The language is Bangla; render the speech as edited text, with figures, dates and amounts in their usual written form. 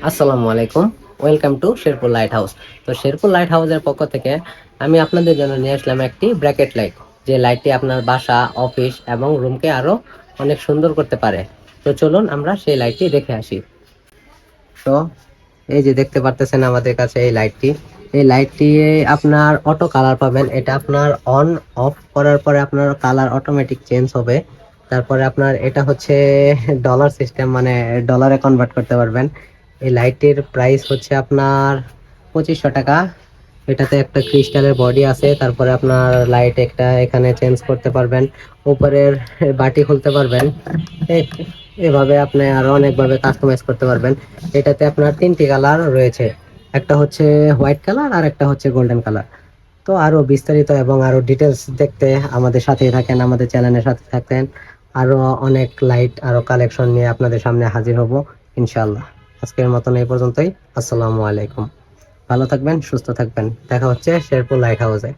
আসসালামু আলাইকুম। Welcome to Sherpur light house. তো শেরপুর লাইট হাউসের পক্ষ থেকে আমি আপনাদের জন্য নিয়ে আসলাম একটি ব্র্যাকেট লাইট, যে লাইটটি আপনার বাসা, অফিস এবং রুমকে আরো অনেক সুন্দর করতে পারে। তো চলুন আমরা সেই লাইটটি দেখে আসি। তো এই যে দেখতে পারতেছেন আমাদের কাছে এই লাইটটি আপনার অটো কালার পাবেন। এটা আপনার অন অফ করার পরে আপনার কালার অটোমেটিক চেঞ্জ হবে। তারপরে আপনার এটা হচ্ছে ডলার সিস্টেম, মানে ডলারে কনভার্ট করতে পারবেন। এই লাইটটির প্রাইস হচ্ছে আপনার 2500 টাকা। এটাতে একটা ক্রিস্টালের বডি আছে, তারপরে আপনার লাইট একটা এখানে চেঞ্জ করতে পারবেন, উপরের বাটি খুলতে পারবেন। এভাবে আপনি আরো অনেকভাবে কাস্টমাইজ করতে পারবেন। এটাতে আপনার তিনটি কালার রয়েছে, একটা হচ্ছে হোয়াইট কালার আর একটা হচ্ছে গোল্ডেন কালার। তো আরো বিস্তারিত এবং আরো ডিটেলস দেখতে আমাদের সাথেই থাকেন, আমাদের চ্যানেলের সাথে থাকেন। আরো অনেক লাইট আরো কালেকশন নিয়ে আপনাদের সামনে হাজির হব ইনশাআল্লাহ। আজকের মতন এই পর্যন্তই। আসসালামু আলাইকুম। ভালো থাকবেন, সুস্থ থাকবেন। দেখা হচ্ছে শেরপুর লাইট হাউসে।